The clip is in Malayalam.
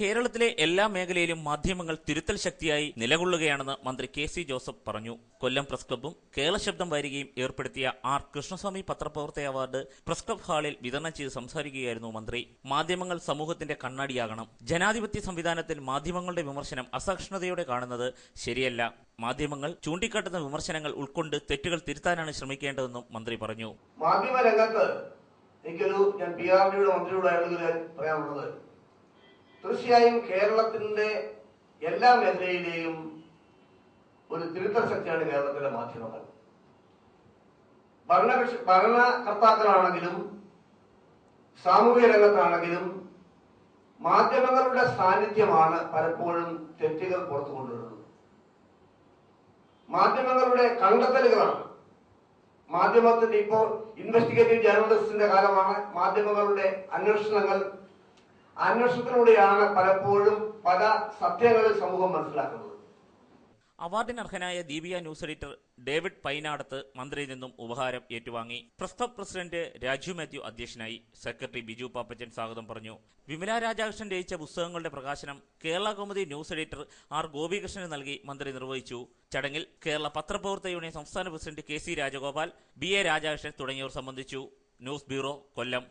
കേരളത്തിലെ എല്ലാ മേഖലയിലും മാധ്യമങ്ങൾ തിരുത്തൽ ശക്തിയായി നിലകൊള്ളുകയാണെന്ന് മന്ത്രി കെ.സി. ജോസഫ് പറഞ്ഞു. കൊല്ലം പ്രസ് ക്ലബ്ബും കേരള ശബ്ദം വാരികയും ഏർപ്പെടുത്തിയ ആർ. കൃഷ്ണസ്വാമി പത്രപ്രവർത്തക അവാർഡ് പ്രസ് ക്ലബ് ഹാളിൽ വിതരണം ചെയ്ത് സംസാരിക്കുകയായിരുന്നു മന്ത്രി. മാധ്യമങ്ങൾ സമൂഹത്തിന്റെ കണ്ണാടിയാകണം. ജനാധിപത്യ സംവിധാനത്തിൽ മാധ്യമങ്ങളുടെ വിമർശനം അസഹിഷ്ണുതയോടെ കാണുന്നത് ശരിയല്ല. മാധ്യമങ്ങൾ ചൂണ്ടിക്കാട്ടുന്ന വിമർശനങ്ങൾ ഉൾക്കൊണ്ട് തെറ്റുകൾ തിരുത്താനാണ് ശ്രമിക്കേണ്ടതെന്നും മന്ത്രി പറഞ്ഞു. മാധ്യമരംഗത്ത് ഞാൻ PR-യുടെ മന്ത്രിയോടായിരുന്നു പറയാനുള്ളത്, തീർച്ചയായും കേരളത്തിന്റെ എല്ലാ മേഖലയിലെയും ഒരു തിരുത്തൽ ശക്തിയാണ് കേരളത്തിലെ മാധ്യമങ്ങൾ. ഭരണകർത്താക്കളാണെങ്കിലും സാമൂഹ്യ രംഗത്താണെങ്കിലും മാധ്യമങ്ങളുടെ സാന്നിധ്യമാണ് പലപ്പോഴും തെറ്റുകൾ പുറത്തു കൊണ്ടുവരുന്നത്. മാധ്യമങ്ങളുടെ കണ്ടെത്തലുകളാണ്. മാധ്യമത്തിന്റെ ഇപ്പോൾ ഇൻവെസ്റ്റിഗേറ്റീവ് ജേർണലിസ്റ്റിന്റെ കാലമാണ്. മാധ്യമങ്ങളുടെ അന്വേഷണത്തിലൂടെയാണ് പലപ്പോഴും പല സത്യങ്ങളിൽ സമൂഹം മനസ്സിലാക്കുന്നത്. അവാർഡിന് അർഹനായ ദീപിക ന്യൂസ് എഡിറ്റർ ഡേവിഡ് പൈനാടത്ത് മന്ത്രിയിൽ നിന്നും ഉപഹാരം ഏറ്റുവാങ്ങി. Press club president Raju Mathew അധ്യക്ഷനായി. സെക്രട്ടറി ബിജു പാപ്പച്ചൻ സ്വാഗതം പറഞ്ഞു. വിമല രാധാകൃഷ്ണൻ രചിച്ച പുസ്തകങ്ങളുടെ പ്രകാശനം Kerala Kaumudi news editor R. ഗോപികൃഷ്ണന് നൽകി മന്ത്രി നിർവഹിച്ചു. ചടങ്ങിൽ കേരള പത്രപ്രവർത്തക യൂണിയൻ സംസ്ഥാന president K C. Rajagopal, BA. Radhakrishnan തുടങ്ങിയവർ സംബന്ധിച്ചു. ന്യൂസ് ബ്യൂറോ, കൊല്ലം.